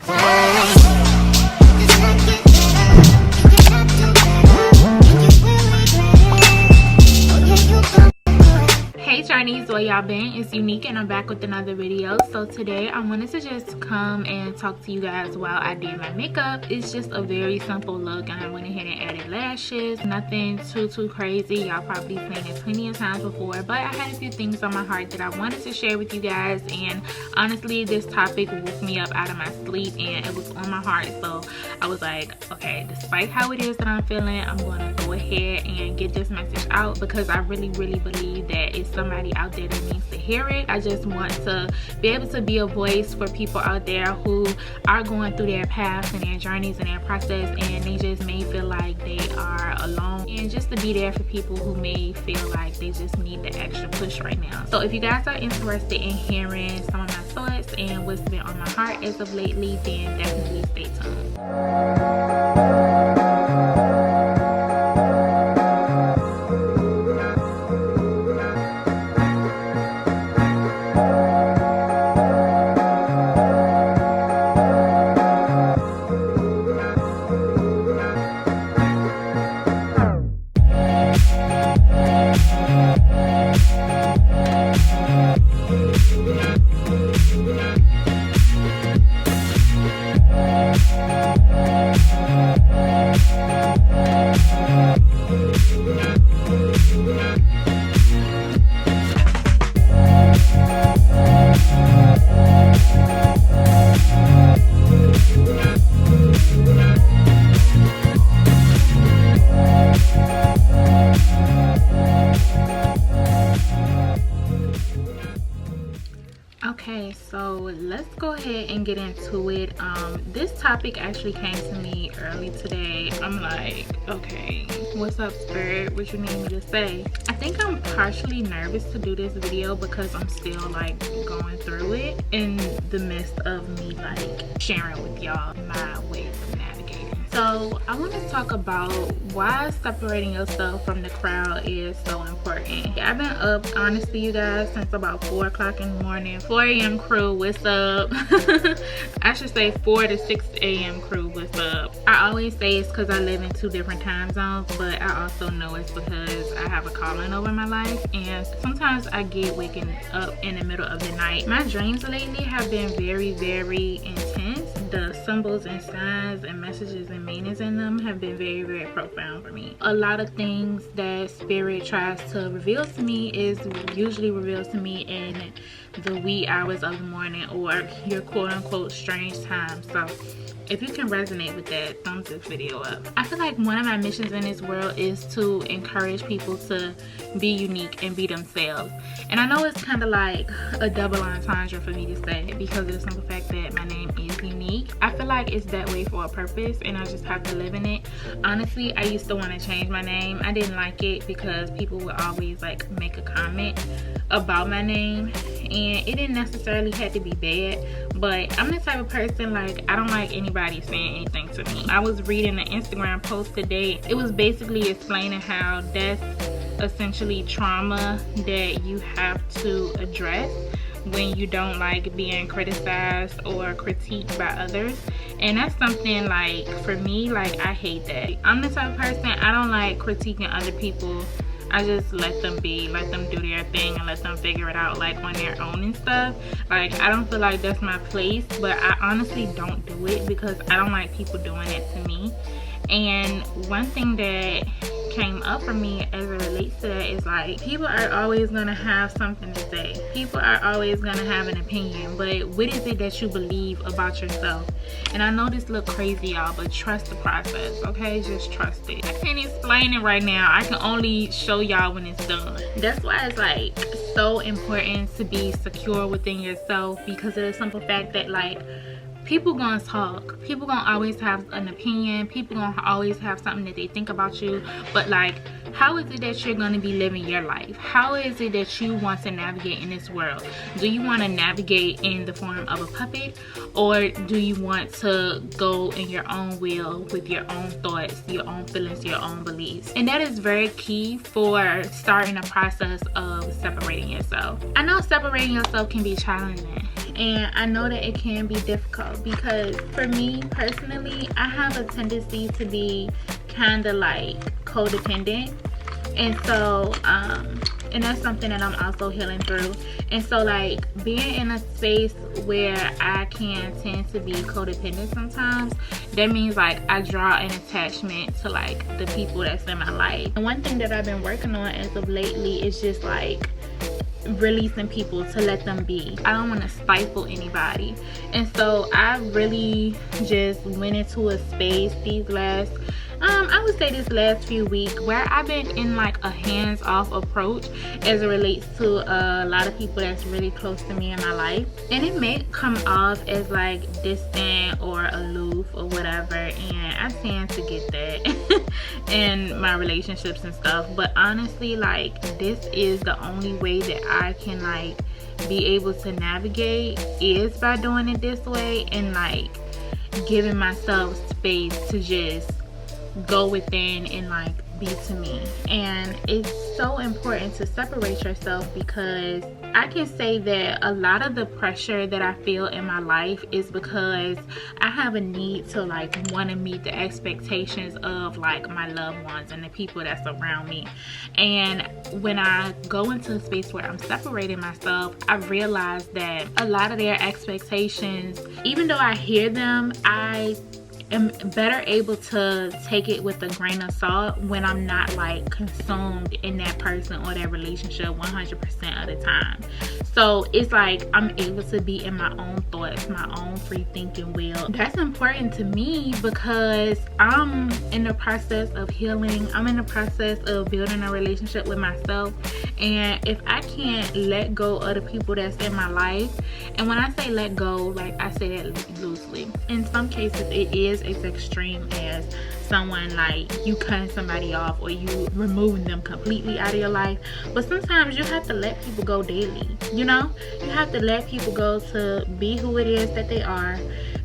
Hey Journeys, where y'all been? It's Unique and I'm back with another video. So today I wanted to just come and talk to you guys while I did my makeup. It's just a very simple look and I went ahead and added lashes. Nothing too crazy. Y'all probably seen it plenty of times before, but I had a few things on my heart that I wanted to share with you guys, and honestly this topic woke me up out of my sleep and it was on my heart. So I was like, okay, despite how it is that I'm feeling, I'm going to go ahead and get this message out because I really believe that it's somebody out there that needs to hear it. I just want to be able to be a voice for people out there who are going through their paths and their journeys and their process, and they just may feel like they are alone, and just to be there for people who may feel like they just need the extra push right now. So if you guys are interested in hearing some of my thoughts and what's been on my heart as of lately, then definitely stay tuned. Okay, so let's go ahead and get into it. This topic actually came to me early today. I'm like, okay, what's up, Spirit? What you need me to say? I think I'm partially nervous to do this video because I'm still like going through it in the midst of me like sharing with y'all my ways of navigating. So I want to talk about why separating yourself from the crowd is so important. I've been up, honestly, you guys, since about 4 o'clock in the morning. 4 a.m. crew, what's up? I should say 4 to 6 a.m. crew, what's up? I always say it's because I live in 2 different time zones, but I also know it's because I have a calling over my life, and sometimes I get waking up in the middle of the night. My dreams lately have been very intense. The symbols and signs and messages and meanings in them have been very profound for me. A lot of things that Spirit tries to reveal to me is usually revealed to me in the wee hours of the morning or your quote-unquote strange time. So if you can resonate with that, thumbs this video up. I feel like one of my missions in this world is to encourage people to be unique and be themselves. And I know it's kind of like a double entendre for me to say because of the simple fact that my name is unique. I feel like it's that way for a purpose and I just have to live in it. Honestly, I used to want to change my name. I didn't like it because people would always like make a comment about my name, and it didn't necessarily have to be bad, but I'm the type of person, like, I don't like anybody saying anything to me. I was reading an Instagram post today. It was basically explaining how that's essentially trauma that you have to address when you don't like being criticized or critiqued by others. And that's something, like, for me, like, I hate that. I'm the type of person, I don't like critiquing other people. I just let them be, let them do their thing and let them figure it out like on their own and stuff. Like, I don't feel like that's my place, but I honestly don't do it because I don't like people doing it to me. And one thing that came up for me as it relates to that is like, people are always gonna have something to say. People are always gonna have an opinion, but what is it that you believe about yourself? And I know this look crazy, y'all, but trust the process, okay? Just trust it. I can't explain it right now. I can only show y'all when it's done. That's why it's like so important to be secure within yourself, because of the simple fact that, like, people gonna talk, people gonna always have an opinion, people gonna always have something that they think about you, but like, how is it that you're gonna be living your life? How is it that you want to navigate in this world? Do you want to navigate in the form of a puppet, or do you want to go in your own will with your own thoughts, your own feelings, your own beliefs? And that is very key for starting a process of separating yourself. I know separating yourself can be challenging, and I know that it can be difficult, because for me personally, I have a tendency to be kind of like codependent, and so and that's something that I'm also healing through. And so like being in a space where I can tend to be codependent sometimes, that means like I draw an attachment to like the people that's in my life. And one thing that I've been working on as of lately is just like releasing people to let them be. I don't want to stifle anybody, and so I really just went into a space these last I would say this last few weeks where I've been in like a hands-off approach as it relates to a lot of people that's really close to me in my life. And it may come off as like distant or aloof or whatever, and I tend to get that in my relationships and stuff, but honestly, like this is the only way that I can like be able to navigate, is by doing it this way and like giving myself space to just go within and like be to me. And it's so important to separate yourself, because I can say that a lot of the pressure that I feel in my life is because I have a need to like want to meet the expectations of like my loved ones and the people that's around me. And when I go into a space where I'm separating myself, I realize that a lot of their expectations, even though I hear them, I am better able to take it with a grain of salt when I'm not like consumed in that person or that relationship 100% of the time. So it's like I'm able to be in my own thoughts, my own free thinking will. That's important to me because I'm in the process of healing. I'm in the process of building a relationship with myself, and if I can't let go of the people that's in my life, and when I say let go, like I say that loosely, in some cases it is as extreme as someone like you cutting somebody off or you removing them completely out of your life. But sometimes you have to let people go daily, you know? You have to let people go to be who it is that they are,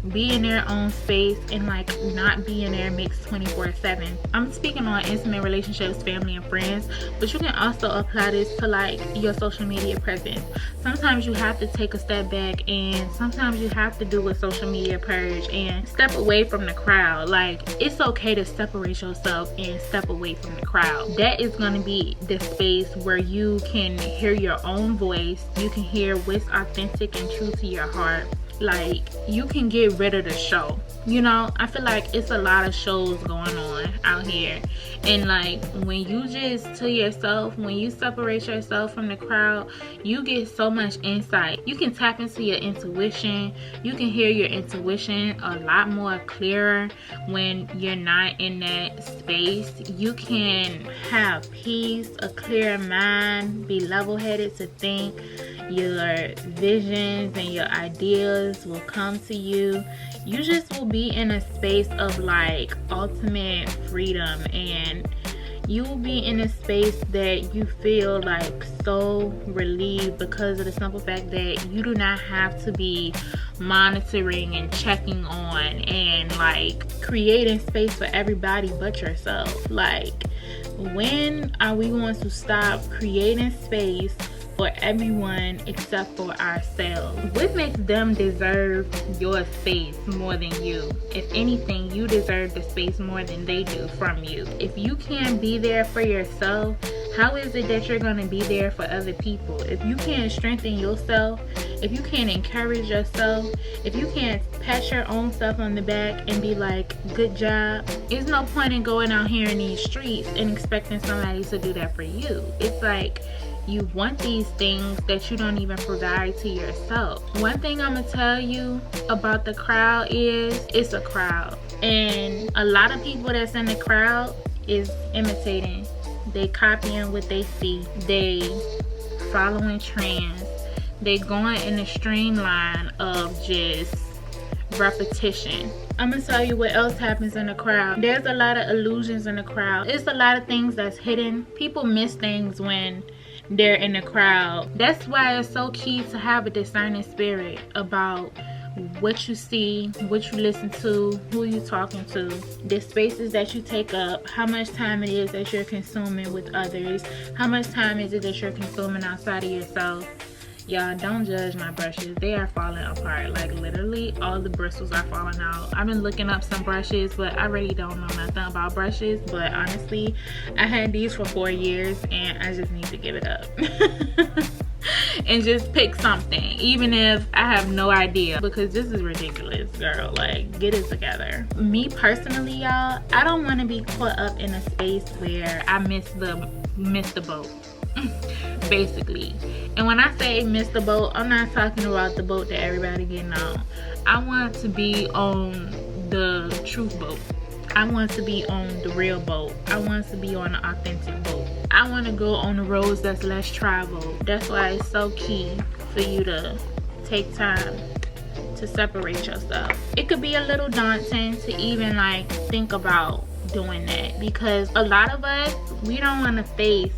be in their own space, and like not be in their mix 24/7. I'm speaking on intimate relationships, family and friends, but you can also apply this to like your social media presence. Sometimes you have to take a step back, and sometimes you have to do a social media purge and step away from the crowd. Like it's okay to separate yourself and step away from the crowd. That is going to be the space where you can hear your own voice, you can hear what's authentic and true to your heart. Like you can get rid of the show, you know? I feel like it's a lot of shows going on out here, and like when you just to yourself, when you separate yourself from the crowd, you get so much insight. You can tap into your intuition. You can hear your intuition a lot more clearer when you're not in that space. You can have peace, a clear mind, be level-headed to think. Your visions and your ideas will come to you. You just will be in a space of like ultimate freedom, and you will be in a space that you feel like so relieved because of the simple fact that you do not have to be monitoring and checking on and like creating space for everybody but yourself. Like, when are we going to stop creating space for everyone except for ourselves? What makes them deserve your space more than you? If anything, you deserve the space more than they do from you. If you can't be there for yourself, how is it that you're going to be there for other people? If you can't strengthen yourself, if you can't encourage yourself, if you can't pat your own self on the back and be like, good job, there's no point in going out here in these streets and expecting somebody to do that for you. It's like you want these things that you don't even provide to yourself. One thing I'm gonna tell you about the crowd is it's a crowd, and a lot of people that's in the crowd is imitating. They copying what they see. They following trends. They going in the streamline of just repetition. I'm gonna tell you what else happens in the crowd. There's a lot of illusions in the crowd. It's a lot of things that's hidden. People miss things when they're in the crowd. That's why it's so key to have a discerning spirit about what you see, what you listen to, who you talking to, the spaces that you take up, how much time it is that you're consuming with others, how much time is it that you're consuming outside of yourself. Y'all, don't judge my brushes. They are falling apart. Like, literally all the bristles are falling out. I've been looking up some brushes, but I really don't know nothing about brushes. But honestly, I had these for 4 years and I just need to give it up. And just pick something, even if I have no idea, because this is ridiculous, girl. Like, get it together. Me personally, y'all, I don't want to be caught up in a space where I miss the boat. Basically. And when I say miss the boat, I'm not talking about the boat that everybody getting on. I want to be on the truth boat. I want to be on the real boat. I want to be on the authentic boat. I want to go on the roads that's less traveled. That's why it's so key for you to take time to separate yourself. It could be a little daunting to even like think about doing that, because a lot of us, we don't want to face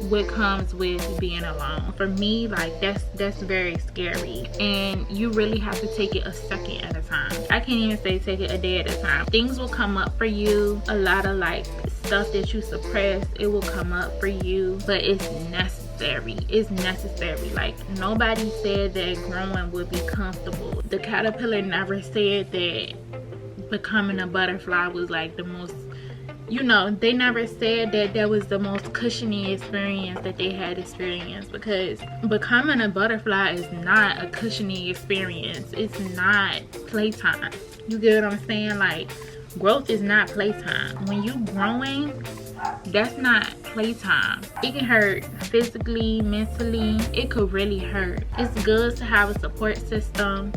what comes with being alone. For me, like, that's very scary, and you really have to take it a second at a time. I can't even say take it a day at a time. Things will come up for you. A lot of like stuff that you suppress, it will come up for you, but it's necessary. It's necessary. Like, nobody said that growing would be comfortable. The caterpillar never said that becoming a butterfly was like the most, you know, they never said that that was the most cushiony experience that they had experienced, because becoming a butterfly is not a cushiony experience. It's not playtime. You get what I'm saying? Like, growth is not playtime. When you growing, that's not playtime. It can hurt physically, mentally. It could really hurt. It's good to have a support system.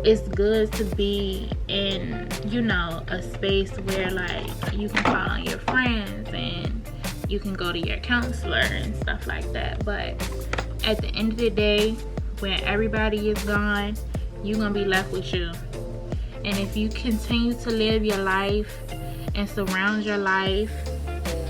It's good to be in, you know, a space where like you can call on your friends and you can go to your counselor and stuff like that. But at the end of the day, when everybody is gone, you're gonna be left with you. And if you continue to live your life and surround your life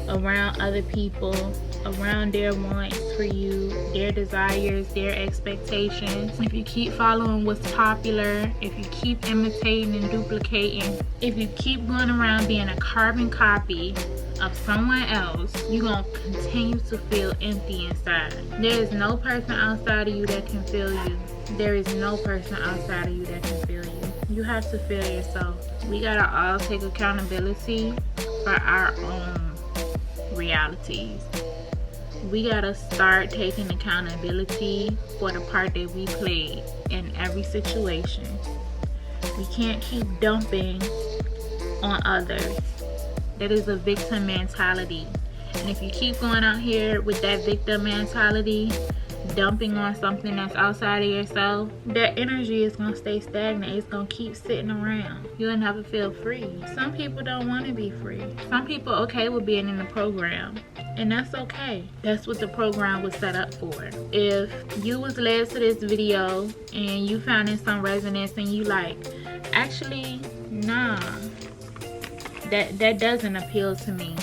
around other people, around their wants for you, their desires, their expectations, if you keep following what's popular, if you keep imitating and duplicating, if you keep going around being a carbon copy of someone else, you're gonna continue to feel empty inside. There is no person outside of you that can feel you. There is no person outside of you that can feel you. You have to feel yourself. We gotta all take accountability for our own realities. We gotta start taking accountability for the part that we played in every situation. We can't keep dumping on others. That is a victim mentality. And if you keep going out here with that victim mentality, dumping on something that's outside of yourself, that energy is gonna stay stagnant. It's gonna keep sitting around. You'll never feel free. Some people don't want to be free. Some people okay with being in the program, and that's okay. That's what the program was set up for. If you was led to this video and you found in some resonance and you like, actually, nah, that doesn't appeal to me.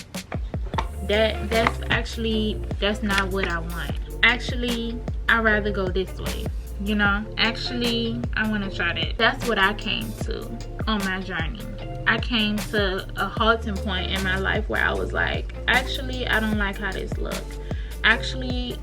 That's not what I want. Actually, I'd rather go this way, you know? Actually, I want to try that. That's what I came to on my journey. I came to a halting point in my life where I was like, actually, I don't like how this looks. Actually,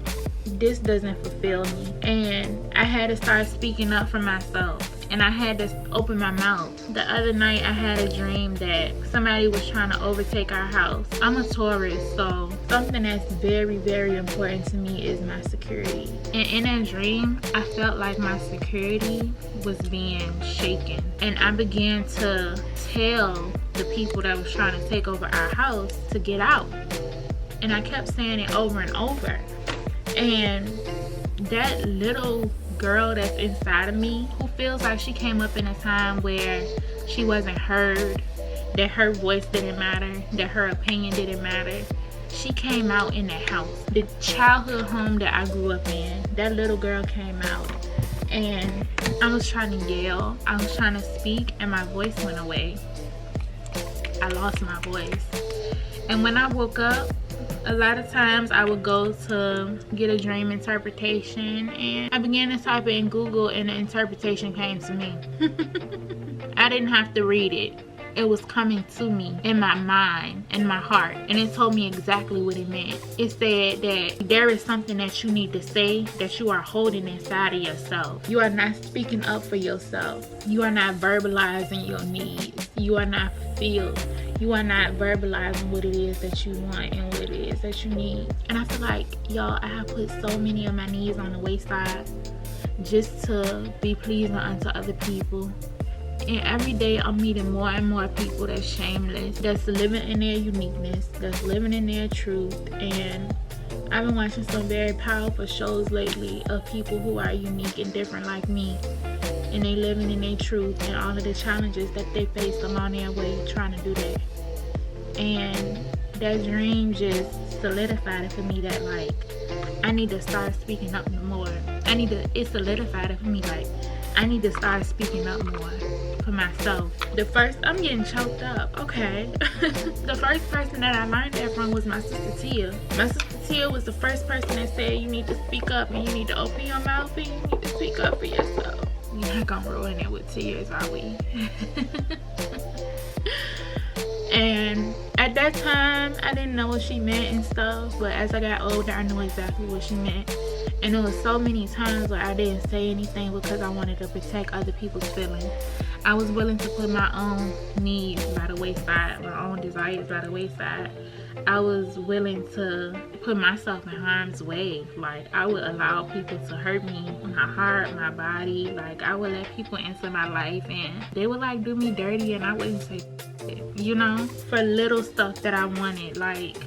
this doesn't fulfill me. And I had to start speaking up for myself. And I had to open my mouth. The other night I had a dream that somebody was trying to overtake our house. I'm a Taurus, so something that's very, very important to me is my security. And in that dream, I felt like my security was being shaken. And I began to tell the people that was trying to take over our house to get out. And I kept saying it over and over. And that little girl that's inside of me, who feels like she came up in a time where she wasn't heard, that her voice didn't matter, that her opinion didn't matter, she came out in that house. The childhood home that I grew up in, that little girl came out, and I was trying to yell, I was trying to speak, and my voice went away. I lost my voice. And when I woke up, A lot of times I would go to get a dream interpretation, and I began to type it in Google and the interpretation came to me. I didn't have to read it. It was coming to me in my mind, in my heart, and it told me exactly what it meant. It said that there is something that you need to say that you are holding inside of yourself. You are not speaking up for yourself. You are not verbalizing your needs. You are not fulfilled. You are not verbalizing what it is that you want and what it is that you need. And I feel like, y'all, I have put so many of my needs on the wayside just to be pleasing unto other people. And every day I'm meeting more and more people that's shameless, that's living in their uniqueness, that's living in their truth. And I've been watching some very powerful shows lately of people who are unique and different like me, and they living in their truth and all of the challenges that they face along their way trying to do that. And that dream just solidified it for me that, like, I need to start speaking up more. It solidified it for me, like, I need to start speaking up more for myself. I'm getting choked up, okay. The first person that I learned that from was my sister Tia. My sister Tia was the first person that said you need to speak up and you need to open your mouth and you need to speak up for yourself. We're not gonna ruin it with tears, are we? And at that time, I didn't know what she meant and stuff, but as I got older, I knew exactly what she meant. And there was so many times where I didn't say anything because I wanted to protect other people's feelings. I was willing to put my own needs by the wayside, my own desires by the wayside. I was willing to put myself in harm's way. Like, I would allow people to hurt me, my heart, my body. Like, I would let people into my life and they would like do me dirty and I wouldn't say it, you know, for little stuff that I wanted. Like,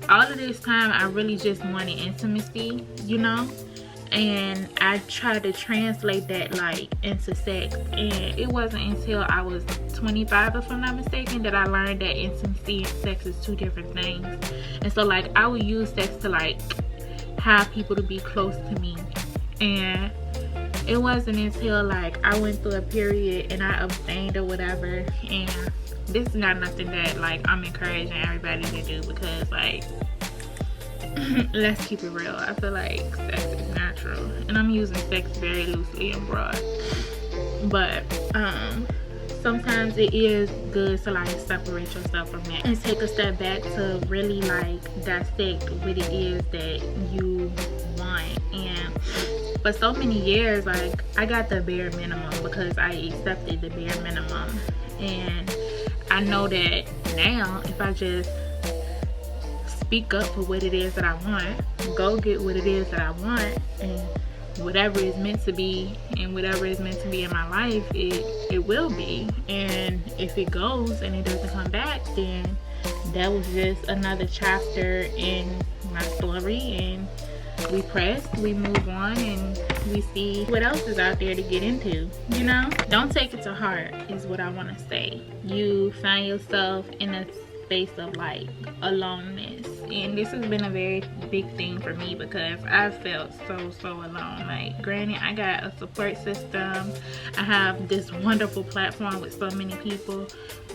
all of this time I really just wanted intimacy, you know, and I tried to translate that like into sex, and it wasn't until I was 25, if I'm not mistaken, that I learned that intimacy and sex is two different things. And so like I would use sex to like have people to be close to me, and it wasn't until like I went through a period and I abstained or whatever. And this is not nothing that like I'm encouraging everybody to do, because like let's keep it real, I feel like sex is natural, and I'm using sex very loosely and broad, but sometimes it is good to like separate yourself from that and take a step back to really like dissect what it is that you want. And for so many years, like I got the bare minimum because I accepted the bare minimum, and I know that now if I just speak up for what it is that I want, go get what it is that I want, and whatever is meant to be and whatever is meant to be in my life, it will be. And if it goes and it doesn't come back, then that was just another chapter in my story, and we press, we move on, and we see what else is out there to get into, you know. Don't take it to heart is what I want to say. You find yourself in a space of like aloneness, and this has been a very big thing for me because I felt so alone. Like, granted, I got a support system, I have this wonderful platform with so many people,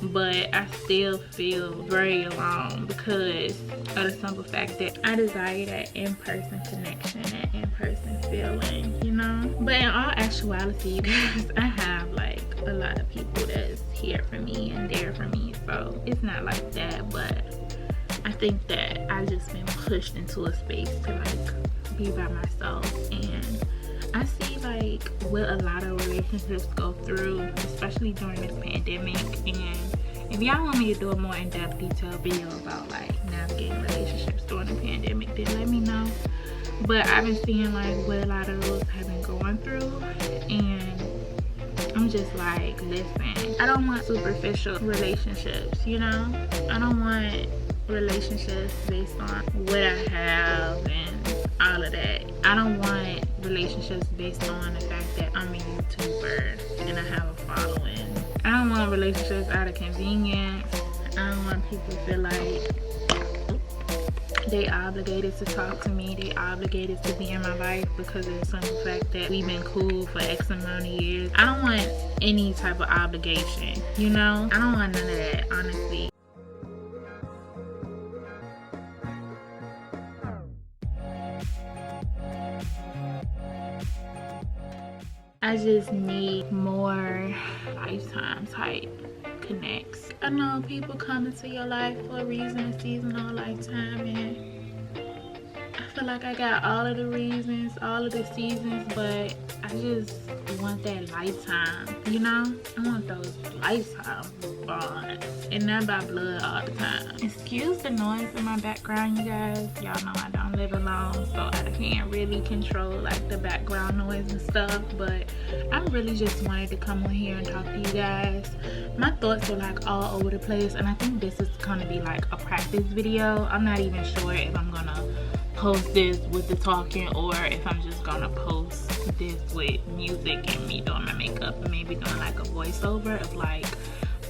but I still feel very alone because of the simple fact that I desire that in-person connection, that in-person feeling, you know. But in all actuality, you guys, I have like a lot of people that's here for me and there for me, so it's not like that. But I think that I just been pushed into a space to like be by myself, and I see like what a lot of relationships go through, especially during this pandemic. And if y'all want me to do a more in-depth detailed video about like navigating relationships during the pandemic, then let me know. But I've been seeing like what a lot of those have been going through, and I'm just like, listen, I don't want superficial relationships, you know. I don't want relationships based on what I have and all of that. I don't want relationships based on the fact that I'm a YouTuber and I have a following. I don't want relationships out of convenience. I don't want people to feel like they obligated to talk to me, they obligated to be in my life because of the simple fact that we've been cool for X amount of years. I don't want any type of obligation, you know. I don't want none of that, honestly. I just need more lifetime type connects. I know people come into your life for a reason, a season, or a lifetime, and I feel like I got all of the reasons, all of the seasons, but I just want that lifetime, you know? I want those lifetime bonds and not by blood all the time. Excuse the noise in my background, you guys. Y'all know I don't live alone, so I can't really control like the background noise and stuff, but I really just wanted to come on here and talk to you guys. My thoughts were like all over the place, and I think this is gonna be like a practice video. I'm not even sure if I'm gonna post this with the talking or if I'm just gonna post this with music and me doing my makeup and maybe doing like a voiceover of like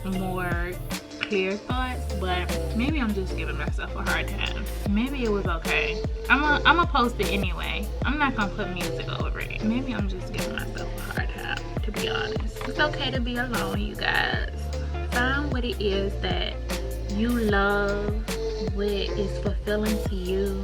more clear thoughts, but maybe I'm just giving myself a hard time. Maybe it was okay. I'm gonna post it anyway. I'm not gonna put music over it. Maybe I'm just giving myself a hard time, to be honest. It's okay to be alone, you guys. Find what it is that you love, what is fulfilling to you.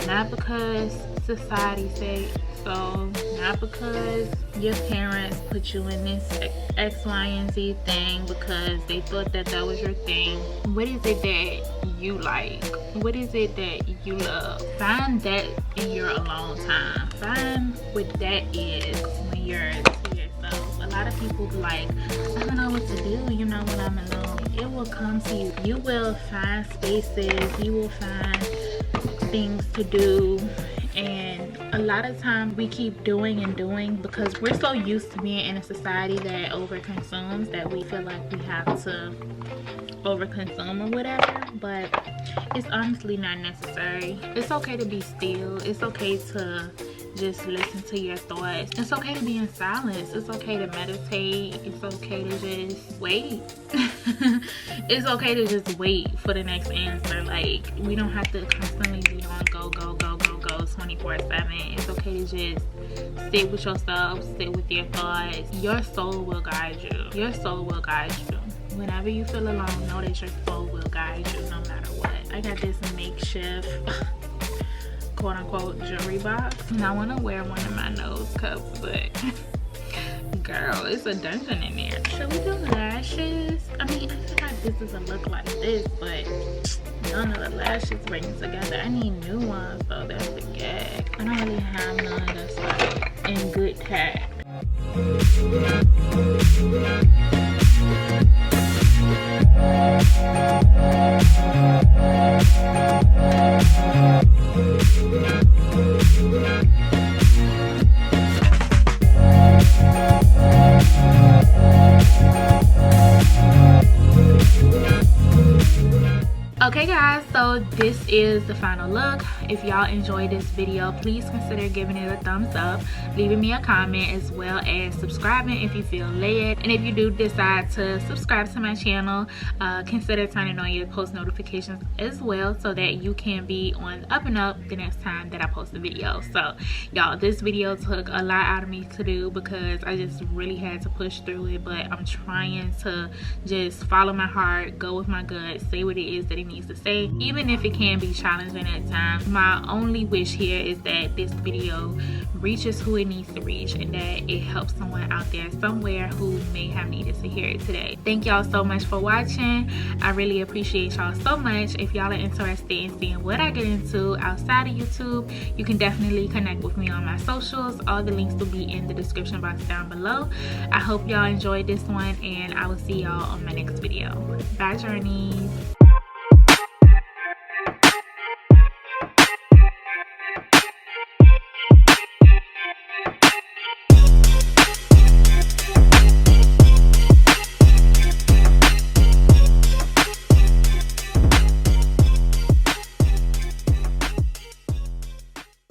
Not because society said so, not because your parents put you in this X, Y, and Z thing because they thought that that was your thing. What is it that you like? What is it that you love? Find that in your alone time. Find what that is when you're to yourself. A lot of people be like, I don't know what to do, you know, when I'm alone. It will come to you. You will find spaces, you will find things to do, and a lot of times we keep doing and doing because we're so used to being in a society that overconsumes that we feel like we have to overconsume or whatever, but it's honestly not necessary. It's okay to be still. It's okay to just listen to your thoughts. It's okay to be in silence. It's okay to meditate. It's okay to just wait. It's okay to just wait for the next answer. Like, we don't have to constantly be on go 24/7. It's okay to just sit with yourself, sit with your thoughts. Your soul will guide you. Your soul will guide you. Whenever you feel alone, know that your soul will guide you no matter what. I got this makeshift quote unquote jewelry box, and I want to wear one of my nose cups, but girl, it's a dungeon in there. Should we do lashes? I mean, I feel like this doesn't look like this, but none of the lashes bring it together. I need new ones though. That's the gag. I don't really have none that's like in good tact. Okay guys, so this is the final look. If y'all enjoyed this video, please consider giving it a thumbs up, leaving me a comment, as well as subscribing if you feel led. And if you do decide to subscribe to my channel, consider turning on your post notifications as well so that you can be on the up and up the next time that I post a video. So y'all, this video took a lot out of me to do because I just really had to push through it, but I'm trying to just follow my heart, go with my gut, say what it is that it needs to say, even if it can be challenging at times. My only wish here is that this video reaches who it needs to reach and that it helps someone out there somewhere who may have needed to hear it today. Thank y'all so much for watching. I really appreciate y'all so much. If y'all are interested in seeing what I get into outside of YouTube, you can definitely connect with me on my socials. All the links will be in the description box down below. I hope y'all enjoyed this one, and I will see y'all on my next video. Bye, journeys.